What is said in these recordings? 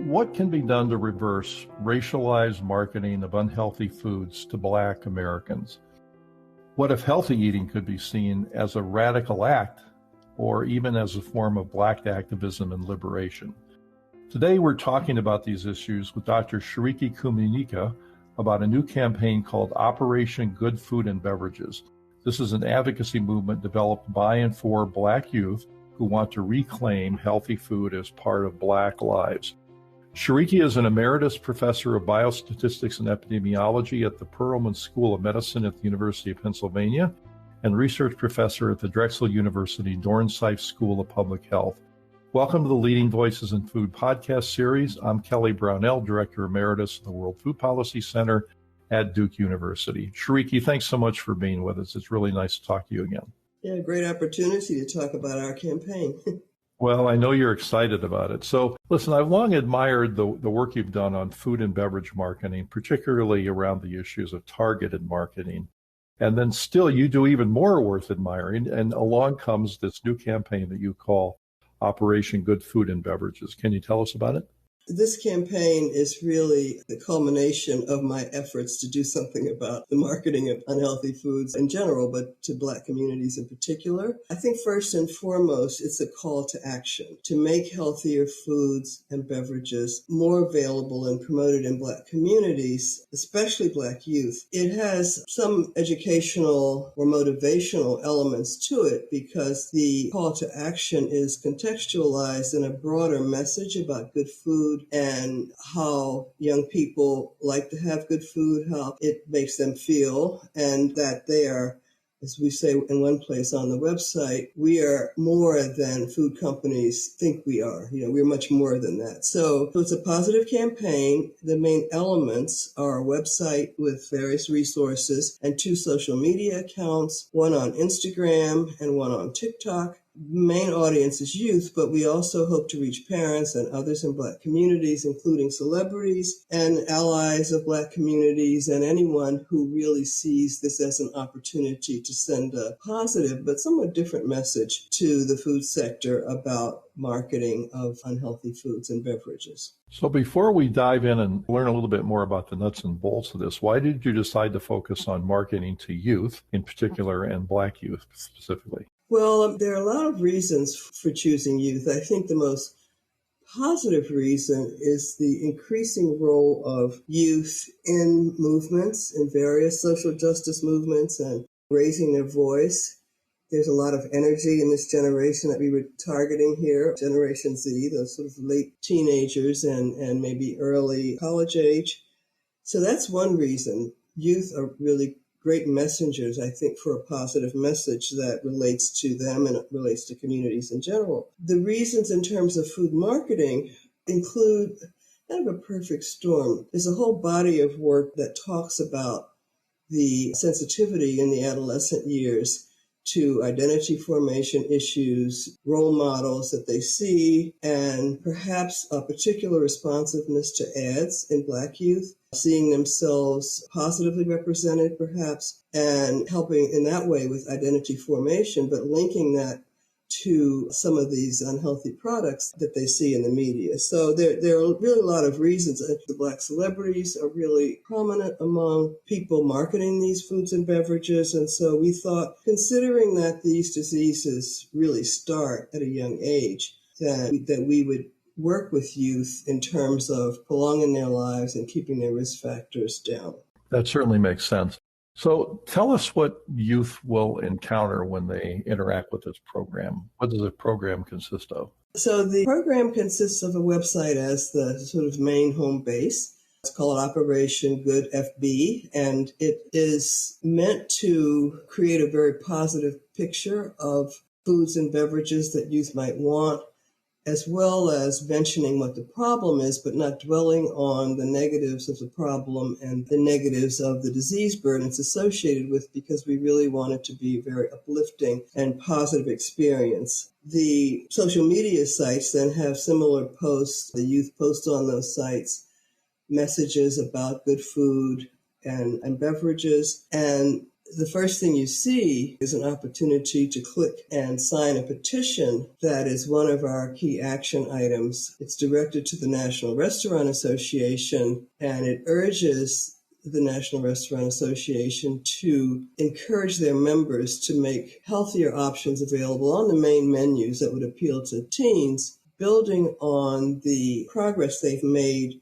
what can be done to reverse racialized marketing of unhealthy foods to Black Americans? What if healthy eating could be seen as a radical act or even as a form of Black activism and liberation? Today, we're talking about these issues with Dr. Shiriki Kumanyika about a new campaign called Operation Good Food and Beverages. This is an advocacy movement developed by and for Black youth who want to reclaim healthy food as part of Black lives. Shiriki is an emeritus professor of biostatistics and epidemiology at the Perelman School of Medicine at the University of Pennsylvania and research professor at the Drexel University Dornsife School of Public Health. Welcome to the Leading Voices in Food podcast series. I'm Kelly Brownell, Director Emeritus of the World Food Policy Center at Duke University. Shiriki, thanks so much for being with us. It's really nice to talk to you again. Yeah, great opportunity to talk about our campaign. Well, I know you're excited about it. So listen, I've long admired the work you've done on food and beverage marketing, particularly around the issues of targeted marketing. And then still you do even more worth admiring. And along comes this new campaign that you call Operation Good Food and Beverages. Can you tell us about it? This campaign is really the culmination of my efforts to do something about the marketing of unhealthy foods in general, but to Black communities in particular. I think first and foremost, it's a call to action to make healthier foods and beverages more available and promoted in Black communities, especially Black youth. It has some educational or motivational elements to it because the call to action is contextualized in a broader message about good food and how young people like to have good food, how it makes them feel, and that they are, as we say in one place on the website, we are more than food companies think we are. We're much more than that. So it's a positive campaign. The main elements are a website with various resources and 2 social media accounts, one on Instagram and one on TikTok. Main audience is youth, but we also hope to reach parents and others in Black communities, including celebrities and allies of Black communities and anyone who really sees this as an opportunity to send a positive but somewhat different message to the food sector about marketing of unhealthy foods and beverages. So before we dive in and learn a little bit more about the nuts and bolts of this, why did you decide to focus on marketing to youth in particular and Black youth specifically? Well, there are a lot of reasons for choosing youth. I think the most positive reason is the increasing role of youth in movements, in various social justice movements, and raising their voice. There's a lot of energy in this generation that we were targeting here, Generation Z, those sort of late teenagers and maybe early college age. So that's one reason. Youth are really great messengers, I think, for a positive message that relates to them and it relates to communities in general. The reasons in terms of food marketing include kind of a perfect storm. There's a whole body of work that talks about the sensitivity in the adolescent years to identity formation issues, role models that they see, and perhaps a particular responsiveness to ads in Black youth, seeing themselves positively represented perhaps, and helping in that way with identity formation, but linking that to some of these unhealthy products that they see in the media. So there are really a lot of reasons. The Black celebrities are really prominent among people marketing these foods and beverages. And so we thought, considering that these diseases really start at a young age, that we would work with youth in terms of prolonging their lives and keeping their risk factors down. That certainly makes sense. So tell us what youth will encounter when they interact with this program. What does the program consist of? So the program consists of a website as the sort of main home base. It's called Operation Good FB, and it is meant to create a very positive picture of foods and beverages that youth might want, as well as mentioning what the problem is, but not dwelling on the negatives of the problem and the negatives of the disease burden it's associated with, because we really want it to be a very uplifting and positive experience. The social media sites then have similar posts. The youth post on those sites messages about good food and beverages. And the first thing you see is an opportunity to click and sign a petition that is one of our key action items. It's directed to the National Restaurant Association, and it urges the National Restaurant Association to encourage their members to make healthier options available on the main menus that would appeal to teens, building on the progress they've made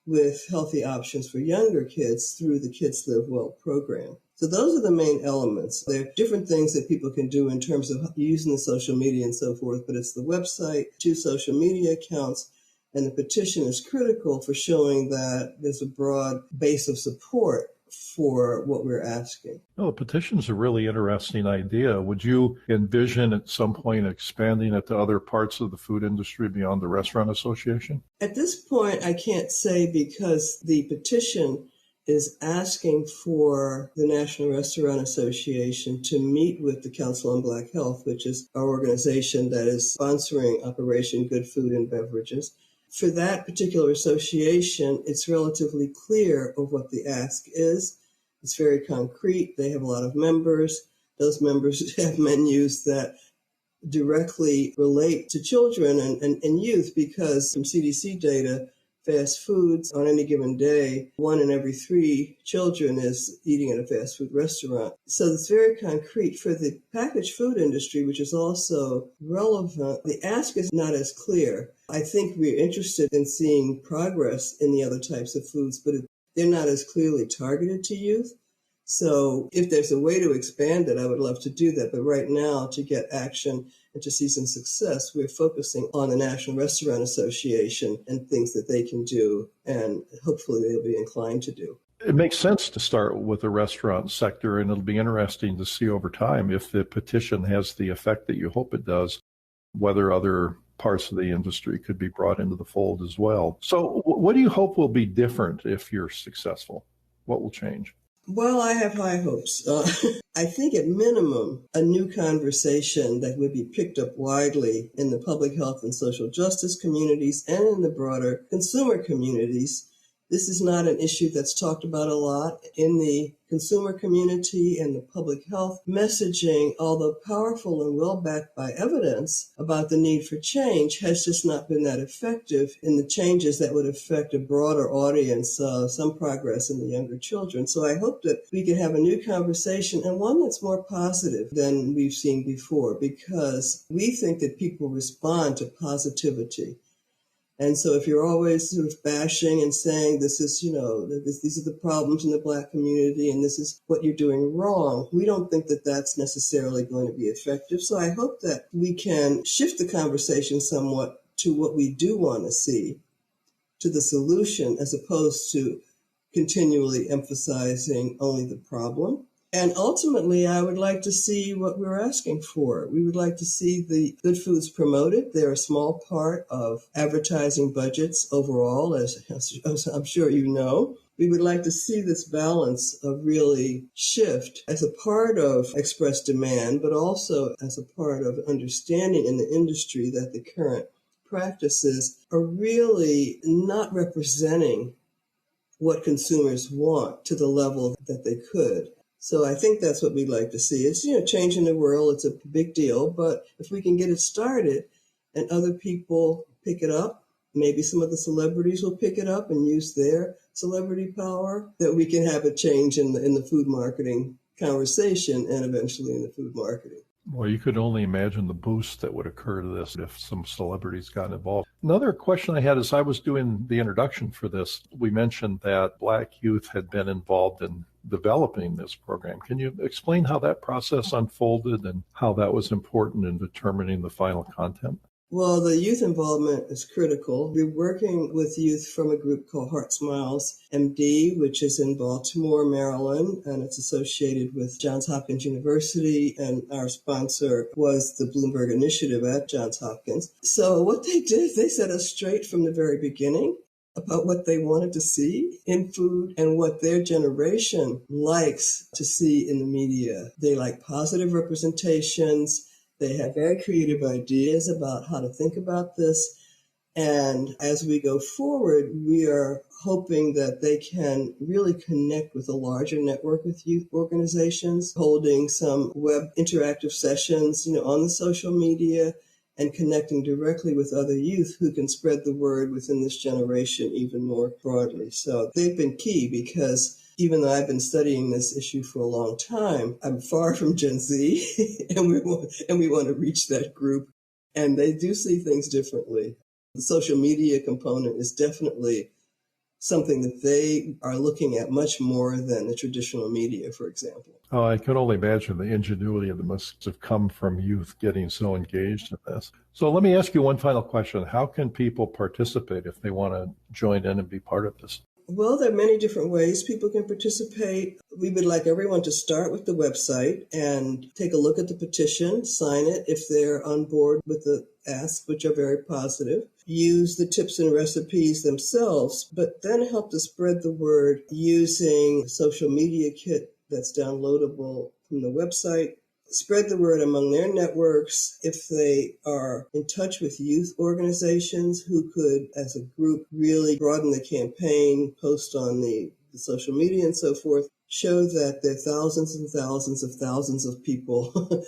with healthy options for younger kids through the Kids Live Well program. So those are the main elements. There are different things that people can do in terms of using the social media and so forth, but it's the website, 2 social media accounts, and the petition is critical for showing that there's a broad base of support for what we're asking. Well, the petition's a really interesting idea. Would you envision at some point expanding it to other parts of the food industry beyond the Restaurant Association? At this point, I can't say, because the petition is asking for the National Restaurant Association to meet with the Council on Black Health, which is our organization that is sponsoring Operation Good Food and Beverages. For that particular association, it's relatively clear of what the ask is. It's very concrete. They have a lot of members. Those members have menus that directly relate to children and youth, because from CDC data, fast foods on any given day, 1 in every 3 children is eating at a fast food restaurant. So it's very concrete. For the packaged food industry, which is also relevant, the ask is not as clear. I think we're interested in seeing progress in the other types of foods, but they're not as clearly targeted to youth. So if there's a way to expand it, I would love to do that. But right now, to get action and to see some success, we're focusing on the National Restaurant Association and things that they can do, and hopefully they'll be inclined to do. It makes sense to start with the restaurant sector, and it'll be interesting to see over time if the petition has the effect that you hope it does, whether other parts of the industry could be brought into the fold as well. So what do you hope will be different if you're successful? What will change? Well, I have high hopes. I think at minimum, a new conversation that would be picked up widely in the public health and social justice communities and in the broader consumer communities. This is not an issue that's talked about a lot in the consumer community and the public health messaging, although powerful and well backed by evidence about the need for change, has just not been that effective in the changes that would affect a broader audience, some progress in the younger children. So I hope that we can have a new conversation, and one that's more positive than we've seen before, because we think that people respond to positivity. And so if you're always sort of bashing and saying this is, these are the problems in the Black community and this is what you're doing wrong, we don't think that that's necessarily going to be effective. So I hope that we can shift the conversation somewhat to what we do want to see, to the solution, as opposed to continually emphasizing only the problem. And ultimately, I would like to see what we're asking for. We would like to see the good foods promoted. They're a small part of advertising budgets overall, as I'm sure you know. We would like to see this balance of really shift as a part of express demand, but also as a part of understanding in the industry that the current practices are really not representing what consumers want to the level that they could. So I think that's what we'd like to see. It's, changing the world. It's a big deal. But if we can get it started and other people pick it up, maybe some of the celebrities will pick it up and use their celebrity power, that we can have a change in the food marketing conversation and eventually in the food marketing. Well, you could only imagine the boost that would occur to this if some celebrities got involved. Another question I had as I was doing the introduction for this, we mentioned that Black youth had been involved in developing this program. Can you explain how that process unfolded and how that was important in determining the final content? Well, the youth involvement is critical. We're working with youth from a group called Heart Smiles MD, which is in Baltimore, Maryland, and it's associated with Johns Hopkins University, and our sponsor was the Bloomberg Initiative at Johns Hopkins. So what they did, they set us straight from the very beginning about what they wanted to see in food and what their generation likes to see in the media. They like positive representations. They have very creative ideas about how to think about this. And as we go forward, we are hoping that they can really connect with a larger network of youth organizations, holding some web interactive sessions, on the social media, and connecting directly with other youth who can spread the word within this generation even more broadly. So they've been key because even though I've been studying this issue for a long time, I'm far from Gen Z, and we want to reach that group. And they do see things differently. The social media component is definitely something that they are looking at much more than the traditional media, for example. Oh, I can only imagine the ingenuity that must have come from youth getting so engaged in this. So let me ask you one final question. How can people participate if they want to join in and be part of this? Well, there are many different ways people can participate. We would like everyone to start with the website and take a look at the petition, sign it if they're on board with the asks, which are very positive. Use the tips and recipes themselves, but then help to spread the word using a social media kit that's downloadable from the website. Spread the word among their networks if they are in touch with youth organizations who could, as a group, really broaden the campaign, post on the social media and so forth, show that there are thousands and thousands of people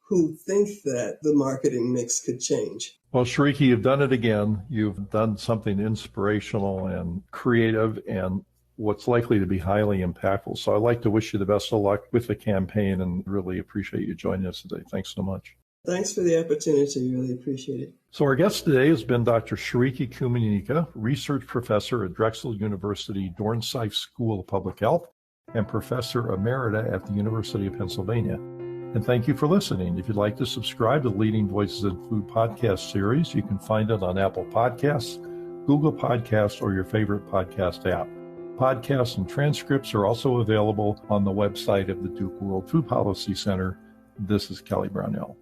who think that the marketing mix could change. Well, Shiriki, you've done it again. You've done something inspirational and creative and what's likely to be highly impactful. So I'd like to wish you the best of luck with the campaign and really appreciate you joining us today. Thanks so much. Thanks for the opportunity. Really appreciate it. So our guest today has been Dr. Shiriki Kumanyika, research professor at Drexel University Dornsife School of Public Health and professor emerita at the University of Pennsylvania. And thank you for listening. If you'd like to subscribe to the Leading Voices in Food podcast series, you can find it on Apple Podcasts, Google Podcasts, or your favorite podcast app. Podcasts and transcripts are also available on the website of the Duke World Food Policy Center. This is Kelly Brownell.